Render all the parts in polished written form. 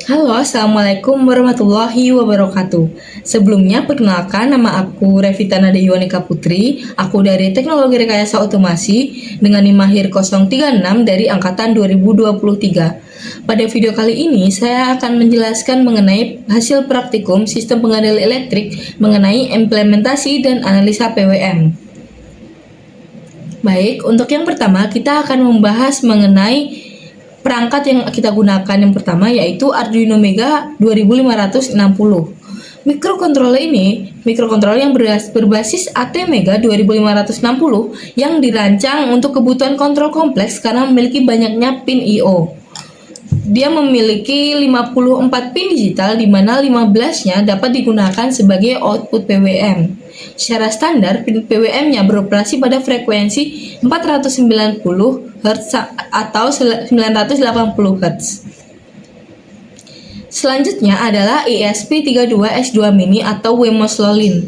Halo, Assalamualaikum warahmatullahi wabarakatuh. Sebelumnya, perkenalkan nama aku Revita Nadayuanika Putri. Aku dari Teknologi Rekayasa Otomasi dengan NIM Mahir 036 dari Angkatan 2023. Pada video kali ini, saya akan menjelaskan mengenai hasil praktikum Sistem Pengendali Elektrik mengenai implementasi dan analisa PWM. Baik, untuk yang pertama kita akan membahas mengenai perangkat yang kita gunakan. Yang pertama yaitu Arduino Mega 2560. Mikrokontroler yang berbasis ATmega 2560 yang dirancang untuk kebutuhan kontrol kompleks karena memiliki banyaknya pin I/O. Dia memiliki 54 pin digital di mana 15-nya dapat digunakan sebagai output PWM. Secara standar, pin PWM-nya beroperasi pada frekuensi 490 Hz atau 980 Hz. Selanjutnya adalah ESP32X2 Mini atau Wemos Lolin.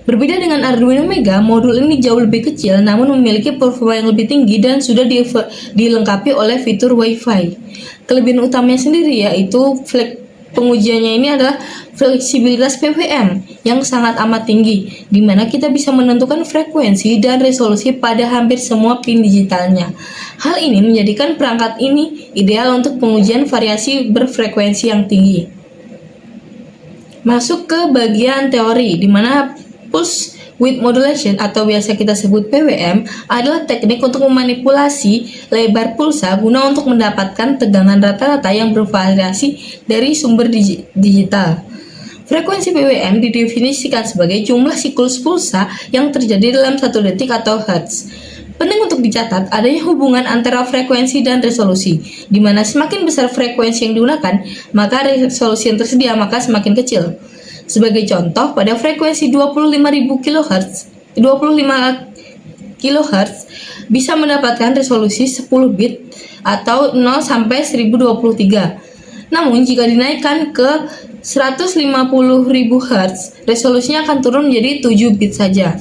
Berbeda dengan Arduino Mega, modul ini jauh lebih kecil namun memiliki performa yang lebih tinggi dan sudah dilengkapi oleh fitur Wi-Fi. Kelebihan utamanya sendiri yaitu pengujiannya ini adalah fleksibilitas PWM yang sangat amat tinggi, di mana kita bisa menentukan frekuensi dan resolusi pada hampir semua pin digitalnya. Hal ini menjadikan perangkat ini ideal untuk pengujian variasi berfrekuensi yang tinggi. Masuk ke bagian teori, di mana pulse width modulation atau biasa kita sebut PWM adalah teknik untuk memanipulasi lebar pulsa guna untuk mendapatkan tegangan rata-rata yang bervariasi dari sumber digital. Frekuensi PWM didefinisikan sebagai jumlah siklus pulsa yang terjadi dalam 1 detik atau hertz. Penting untuk dicatat adanya hubungan antara frekuensi dan resolusi, di mana semakin besar frekuensi yang digunakan, maka resolusi yang tersedia maka semakin kecil. Sebagai contoh, pada frekuensi 25.000 kHz, 25 kHz bisa mendapatkan resolusi 10 bit atau 0 sampai 1023. Namun jika dinaikkan ke 150.000 Hz, resolusinya akan turun menjadi 7 bit saja.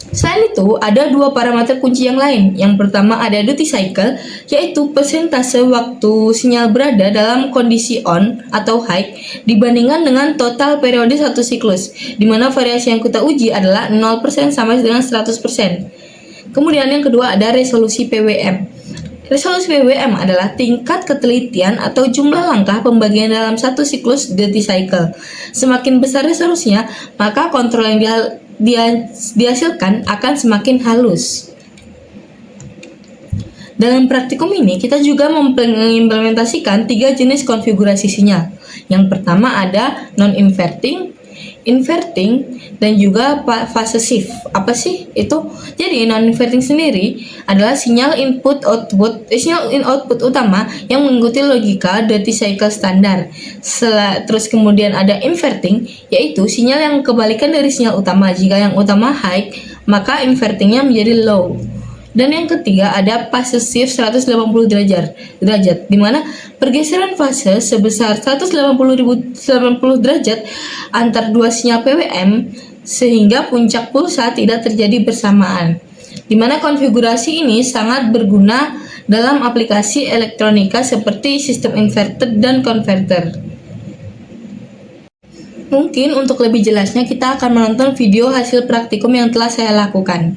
Selain itu, ada dua parameter kunci yang lain. Yang pertama ada duty cycle, yaitu persentase waktu sinyal berada dalam kondisi on atau high dibandingkan dengan total periode satu siklus, di mana variasi yang kita uji adalah 0% sampai dengan 100%. Kemudian yang kedua ada resolusi PWM. Resolusi PWM adalah tingkat ketelitian atau jumlah langkah pembagian dalam satu siklus duty cycle. Semakin besar resolusinya, maka kontrol yang dihasilkan akan semakin halus. Dalam praktikum ini, kita juga mengimplementasikan 3 jenis konfigurasi sinyal. Yang pertama ada non-inverting, inverting, dan juga fase shift. Apa sih itu? Jadi non-inverting sendiri adalah sinyal sinyal output utama yang mengikuti logika duty cycle standar. Terus kemudian ada inverting, yaitu sinyal yang kebalikan dari sinyal utama. Jika yang utama high, maka invertingnya menjadi low. Dan yang ketiga ada fase shift 180 derajat, di mana pergeseran fase sebesar 180 derajat antar dua sinyal PWM sehingga puncak pulsa tidak terjadi bersamaan. Di mana konfigurasi ini sangat berguna dalam aplikasi elektronika seperti sistem inverter dan konverter. Mungkin untuk lebih jelasnya kita akan menonton video hasil praktikum yang telah saya lakukan.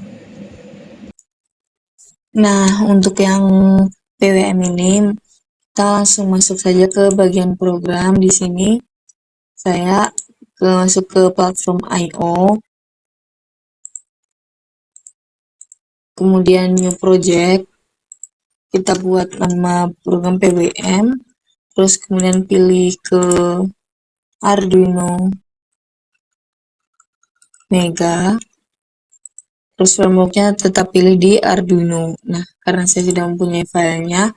Nah, untuk yang PWM ini, kita langsung masuk saja ke bagian program. Di sini saya masuk ke platform I/O, kemudian new project, kita buat nama program PWM, terus kemudian pilih ke Arduino Mega, terus frameworknya tetap pilih di Arduino. Nah, karena saya sudah mempunyai filenya,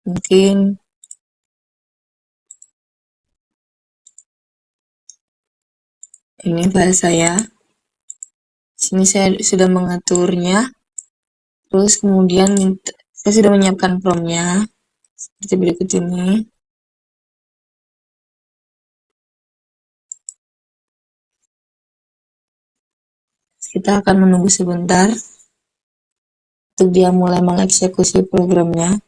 mungkin ini file saya. Sini saya sudah mengaturnya. Terus kemudian saya sudah menyiapkan promnya seperti berikut ini. Kita akan menunggu sebentar untuk dia mulai mengeksekusi programnya.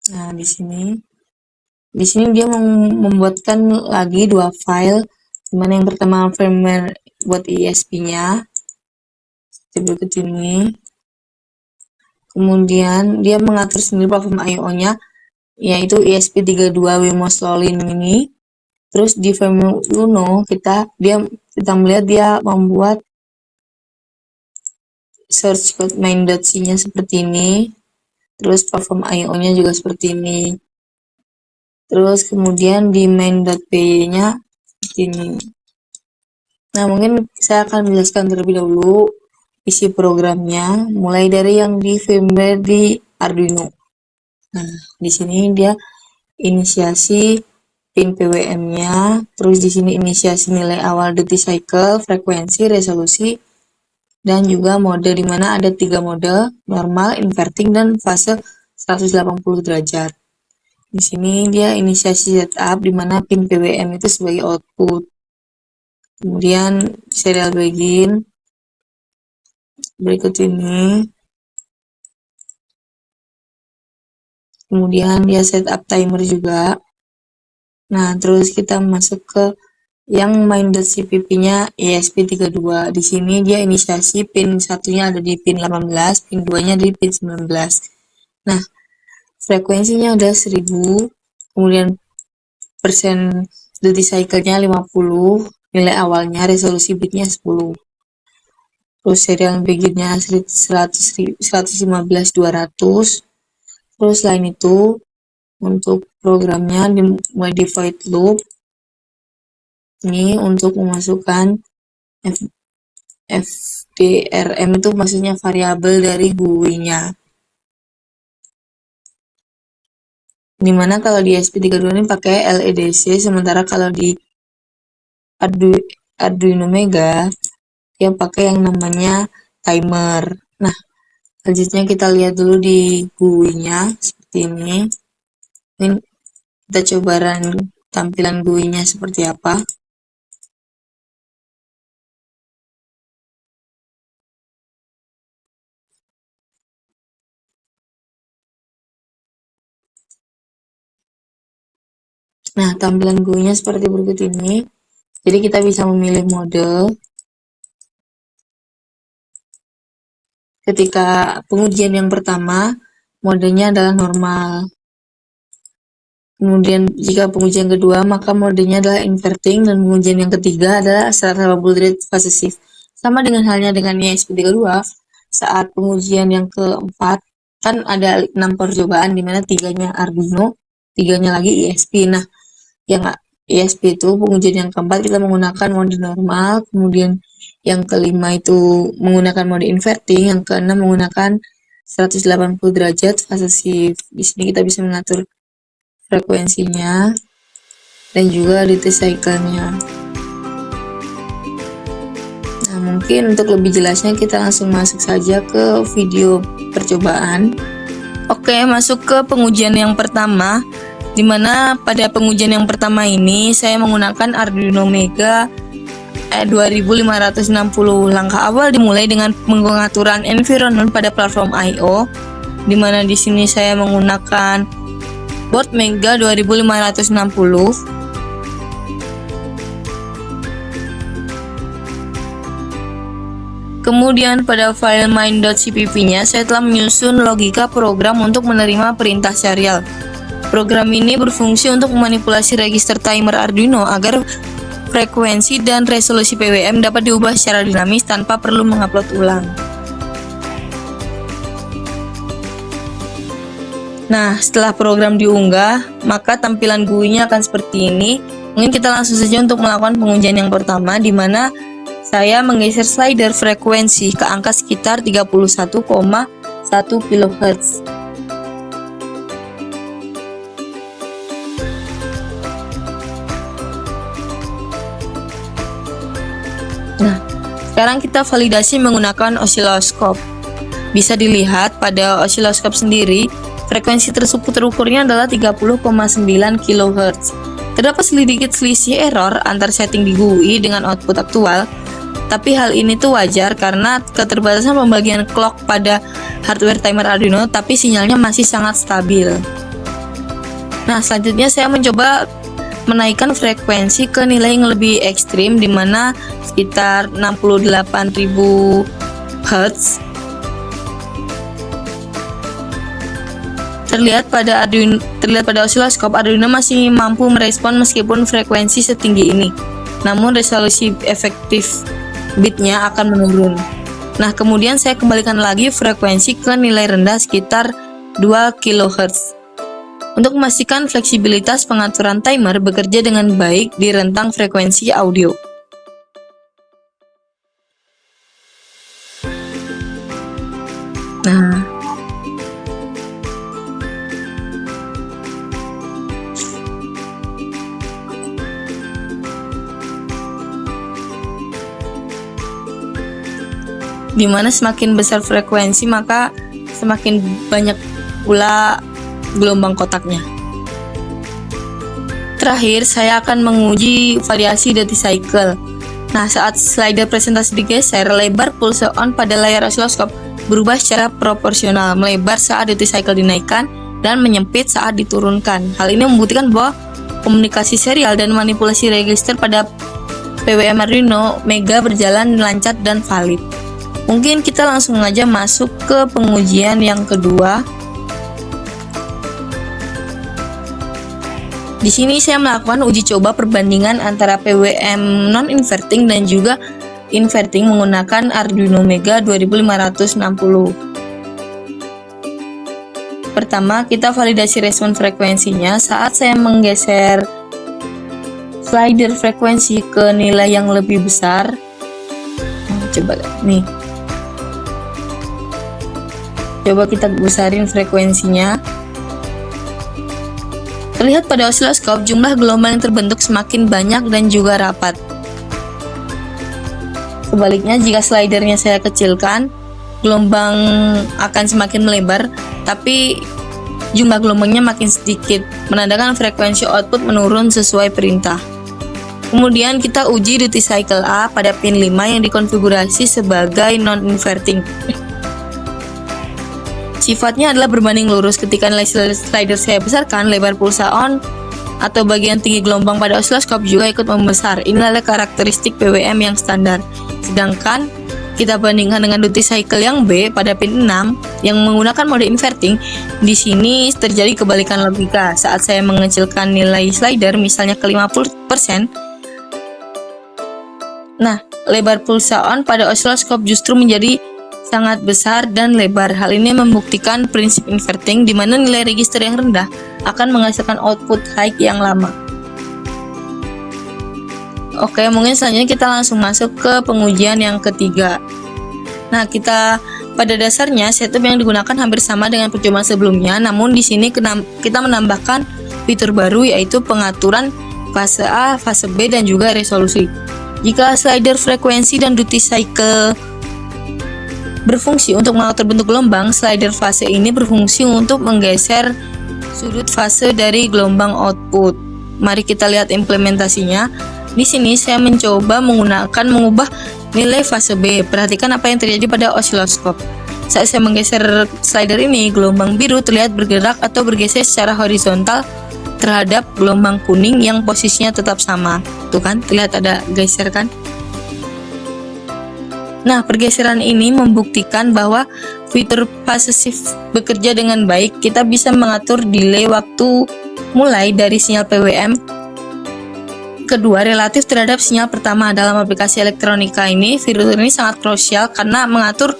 Nah, di sini dia membuatkan lagi 2 file, dimana yang pertama firmware buat ESP-nya seperti berikut ini. Kemudian dia mengatur sendiri platform I/O-nya, yaitu ESP32 Wemo Slowlink ini. Terus di firmware Uno kita melihat dia membuat source code main.c-nya seperti ini. Terus platform I/O-nya juga seperti ini. Terus kemudian di main.py-nya seperti ini. Nah, mungkin saya akan menjelaskan terlebih dahulu isi programnya, mulai dari yang di firmware di Arduino. Nah, di sini dia inisiasi pin PWM-nya, terus di sini inisiasi nilai awal duty cycle, frekuensi, resolusi, dan juga mode, di mana ada 3 mode, normal, inverting, dan fase 180 derajat. Di sini dia inisiasi setup, di mana pin PWM itu sebagai output. Kemudian serial begin berikut ini. Kemudian dia setup timer juga. Nah, terus kita masuk ke yang main.cpp-nya ESP32. Di sini dia inisiasi pin satunya ada di pin 18, pin 2-nya di pin 19. Nah, frekuensinya ada 1000, kemudian persen duty cycle-nya 50, nilai awalnya resolusi bitnya 10. Terus serial begin-nya 115 200. Terus selain itu untuk programnya di modified loop ini untuk memasukkan FDRM, itu maksudnya variabel dari GUI-nya. Dimana kalau di ESP32 ini pakai LEDC, sementara kalau di Arduino Mega yang pakai yang namanya timer. Nah, selanjutnya kita lihat dulu di GUI-nya seperti ini. Ini kita coba run tampilan GUI-nya seperti apa. Nah, tampilan GUI-nya seperti berikut ini. Jadi kita bisa memilih mode. Ketika pengujian yang pertama, modenya adalah normal. Kemudian jika pengujian kedua, maka modenya adalah inverting, dan pengujian yang ketiga adalah 180 derajat fase shift. Sama dengan halnya dengan ESP32, saat pengujian yang keempat, kan ada 6 percobaan, dimana 3-nya Arduino, 3-nya lagi ESP. Nah, yang ESP itu pengujian yang keempat kita menggunakan mode normal, kemudian yang kelima itu menggunakan mode inverting, yang keenam menggunakan 180 derajat fase shift. Di sini kita bisa mengatur frekuensinya dan juga duty cycle-nya. Nah, mungkin untuk lebih jelasnya kita langsung masuk saja ke video percobaan. Oke, masuk ke pengujian yang pertama, dimana pada pengujian yang pertama ini saya menggunakan Arduino Mega 2560. Langkah awal dimulai dengan pengaturan environment pada platform I/O, dimana di sini saya menggunakan board Mega 2560. Kemudian pada file main.cpp-nya saya telah menyusun logika program untuk menerima perintah serial. Program ini berfungsi untuk memanipulasi register timer Arduino agar frekuensi dan resolusi PWM dapat diubah secara dinamis tanpa perlu mengupload ulang. Nah, setelah program diunggah, maka tampilan GUI-nya akan seperti ini. Mungkin kita langsung saja untuk melakukan pengujian yang pertama, di mana saya menggeser slider frekuensi ke angka sekitar 31,1 kHz. Nah, sekarang kita validasi menggunakan osiloskop. Bisa dilihat pada osiloskop sendiri, frekuensi tersebut terukurnya adalah 30,9 kHz. Terdapat sedikit selisih error antar setting di GUI dengan output aktual, tapi hal ini tuh wajar karena keterbatasan pembagian clock pada hardware timer Arduino, tapi sinyalnya masih sangat stabil. Nah, selanjutnya saya mencoba menaikkan frekuensi ke nilai yang lebih ekstrim, di mana sekitar 68.000 Hz. Terlihat pada osiloskop Arduino masih mampu merespon meskipun frekuensi setinggi ini. Namun resolusi efektif bitnya akan menurun. Nah, kemudian saya kembalikan lagi frekuensi ke nilai rendah sekitar 2 kHz. Untuk memastikan fleksibilitas pengaturan timer bekerja dengan baik di rentang frekuensi audio. Nah, dimana semakin besar frekuensi maka semakin banyak pula gelombang kotaknya. Terakhir, saya akan menguji variasi duty cycle. Nah, saat slider presentasi digeser, lebar pulse on pada layar osiloskop berubah secara proporsional, melebar saat duty cycle dinaikkan dan menyempit saat diturunkan. Hal ini membuktikan bahwa komunikasi serial dan manipulasi register pada PWM Arduino Mega berjalan lancar dan valid. Mungkin kita langsung aja masuk ke pengujian yang kedua. Di sini saya melakukan uji coba perbandingan antara PWM non-inverting dan juga inverting menggunakan Arduino Mega 2560. Pertama, kita validasi respon frekuensinya saat saya menggeser slider frekuensi ke nilai yang lebih besar. Coba nih. Coba kita besarin frekuensinya. Terlihat pada osiloskop jumlah gelombang yang terbentuk semakin banyak dan juga rapat. Sebaliknya, jika slidernya saya kecilkan, gelombang akan semakin melebar, tapi jumlah gelombangnya makin sedikit, menandakan frekuensi output menurun sesuai perintah. Kemudian kita uji duty cycle A pada pin 5 yang dikonfigurasi sebagai non-inverting. Sifatnya adalah berbanding lurus. Ketika nilai slider saya besarkan, lebar pulsa on atau bagian tinggi gelombang pada osiloskop juga ikut membesar. Inilah karakteristik PWM yang standar. Sedangkan kita bandingkan dengan duty cycle yang B pada pin 6 yang menggunakan mode inverting, di sini terjadi kebalikan logika. Saat saya mengecilkan nilai slider misalnya ke 50%, nah, lebar pulsa on pada osiloskop justru menjadi sangat besar dan lebar. Hal ini membuktikan prinsip inverting, di mana nilai register yang rendah akan menghasilkan output high yang lama. Oke, mungkin selanjutnya kita langsung masuk ke pengujian yang ketiga. Nah, pada dasarnya setup yang digunakan hampir sama dengan percobaan sebelumnya, namun di sini kita menambahkan fitur baru, yaitu pengaturan fase A, fase B, dan juga resolusi. Jika slider frekuensi dan duty cycle berfungsi untuk mengatur bentuk gelombang, slider fase ini berfungsi untuk menggeser sudut fase dari gelombang output. Mari kita lihat implementasinya. Di sini saya mencoba mengubah nilai fase B. Perhatikan apa yang terjadi pada osiloskop. Saat saya menggeser slider ini, gelombang biru terlihat bergerak atau bergeser secara horizontal terhadap gelombang kuning yang posisinya tetap sama. Tuh kan, terlihat ada geser kan? Nah, pergeseran ini membuktikan bahwa fitur fase shift bekerja dengan baik. Kita bisa mengatur delay waktu mulai dari sinyal PWM kedua relatif terhadap sinyal pertama. Dalam aplikasi elektronika ini, fitur ini sangat krusial karena mengatur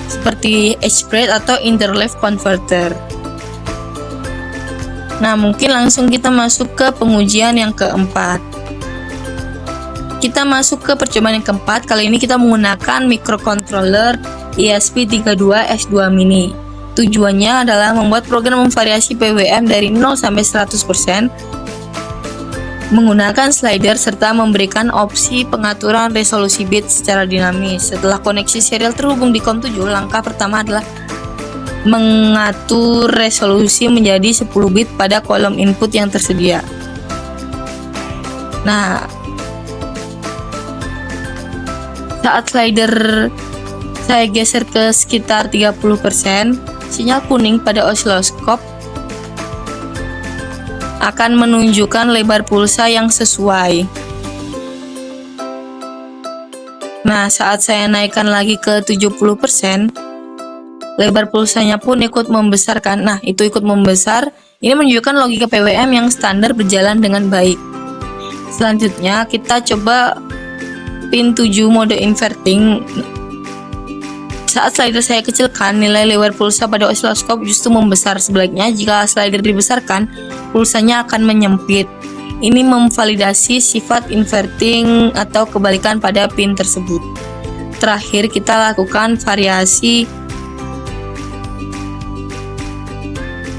seperti edge break atau interleave converter. Nah, mungkin langsung kita masuk ke pengujian yang keempat. Kita masuk ke percobaan yang keempat. Kali ini kita menggunakan microcontroller ESP32S2 mini. Tujuannya adalah membuat program memvariasi PWM dari 0 sampai 100% menggunakan slider serta memberikan opsi pengaturan resolusi bit secara dinamis. Setelah koneksi serial terhubung di COM7, langkah pertama adalah mengatur resolusi menjadi 10 bit pada kolom input yang tersedia. Nah, saat slider saya geser ke sekitar 30%, sinyal kuning pada osiloskop akan menunjukkan lebar pulsa yang sesuai. Nah, saat saya naikkan lagi ke 70%, lebar pulsanya pun ikut membesarkan. Nah, itu ikut membesar. Ini menunjukkan logika PWM yang standar berjalan dengan baik. Selanjutnya, kita coba pin 7 mode inverting. Saat slider saya kecilkan, nilai lebar pulsa pada osiloskop justru membesar. Sebaliknya, jika slider dibesarkan, pulsanya akan menyempit. Ini memvalidasi sifat inverting atau kebalikan pada pin tersebut. Terakhir, kita lakukan variasi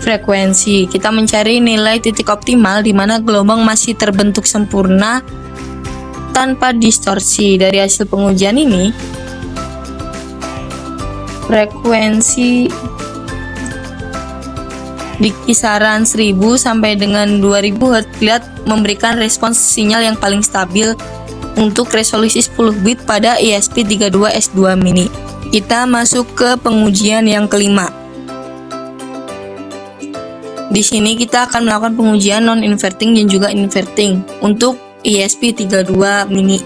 frekuensi. Kita mencari nilai titik optimal di mana gelombang masih terbentuk sempurna tanpa distorsi. Dari hasil pengujian ini, frekuensi di kisaran 1000 sampai dengan 2000 Hz terlihat memberikan respons sinyal yang paling stabil untuk resolusi 10 bit pada ESP32S2 mini. Kita masuk ke pengujian yang kelima. Di sini kita akan melakukan pengujian non-inverting dan juga inverting untuk ESP32 mini.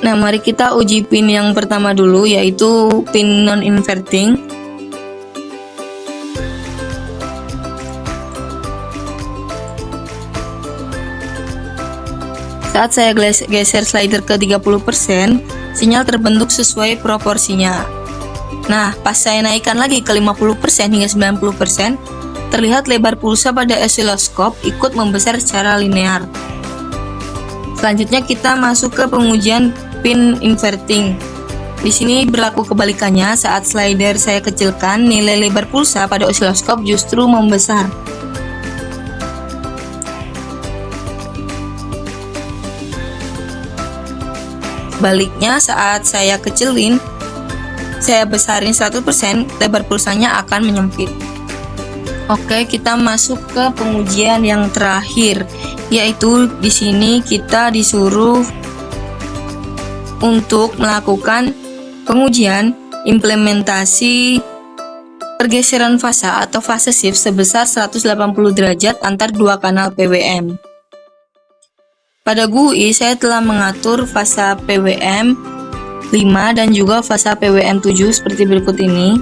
Nah, mari kita uji pin yang pertama dulu, yaitu pin non-inverting. Saat saya geser slider ke 30%, sinyal terbentuk sesuai proporsinya. Nah, pas saya naikkan lagi ke 50% hingga 90%, terlihat lebar pulsa pada osiloskop ikut membesar secara linear. Selanjutnya kita masuk ke pengujian pin inverting. Di sini berlaku kebalikannya, saat slider saya kecilkan, nilai lebar pulsa pada osiloskop justru membesar. Sebaliknya, saat saya kecilin, saya besarin 100%, lebar pulsanya akan menyempit. Oke, kita masuk ke pengujian yang terakhir, yaitu di sini kita disuruh untuk melakukan pengujian implementasi pergeseran fasa atau fase shift sebesar 180 derajat antar dua kanal PWM. Pada GUI saya telah mengatur fasa PWM 5 dan juga fasa PWM 7 seperti berikut ini.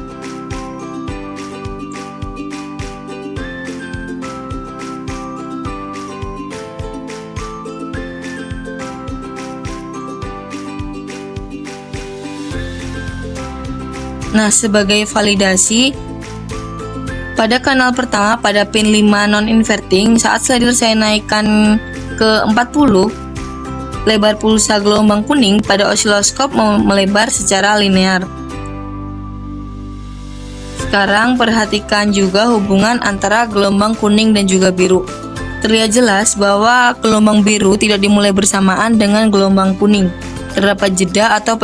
Nah, sebagai validasi, pada kanal pertama pada pin 5 non-inverting, saat slider saya naikkan ke 40, lebar pulsa gelombang kuning pada osiloskop melebar secara linear. Sekarang perhatikan juga hubungan antara gelombang kuning dan juga biru. Terlihat jelas bahwa gelombang biru tidak dimulai bersamaan dengan gelombang kuning. Terdapat jeda atau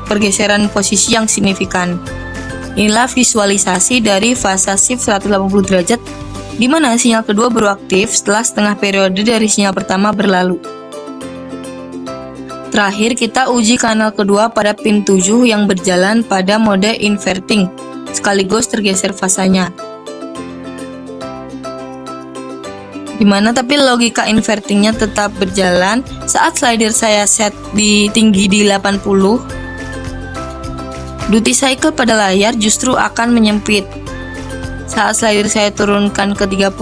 pergeseran posisi yang signifikan. Inilah visualisasi dari fase shift 180 derajat di mana sinyal kedua baru aktif setelah setengah periode dari sinyal pertama berlalu. Terakhir, kita uji kanal kedua pada pin 7 yang berjalan pada mode inverting, sekaligus tergeser fasanya. Dimana tapi logika invertingnya tetap berjalan. Saat slider saya set di tinggi di 80, duty cycle pada layar justru akan menyempit. Saat slider saya turunkan ke 30,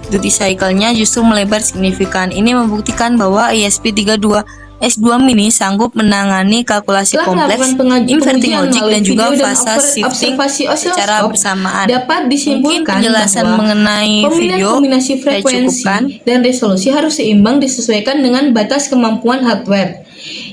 duty cycle-nya justru melebar signifikan. Ini membuktikan bahwa ESP32S2 mini sanggup menangani kalkulasi kompleks, inverting logic dan juga fase shifting secara bersamaan. Dapat disimpulkan Mungkin penjelasan bahwa mengenai video kombinasi saya frekuensi cukupkan. dan resolusi harus seimbang disesuaikan dengan batas kemampuan hardware.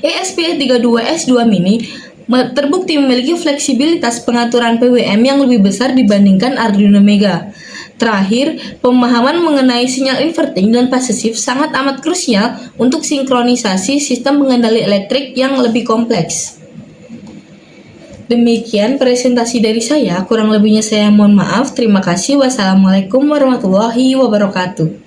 ESP32S2 mini terbukti memiliki fleksibilitas pengaturan PWM yang lebih besar dibandingkan Arduino Mega. Terakhir, pemahaman mengenai sinyal inverting dan fase shift sangat amat krusial untuk sinkronisasi sistem pengendali elektrik yang lebih kompleks. Demikian presentasi dari saya, kurang lebihnya saya mohon maaf. Terima kasih. Wassalamualaikum warahmatullahi wabarakatuh.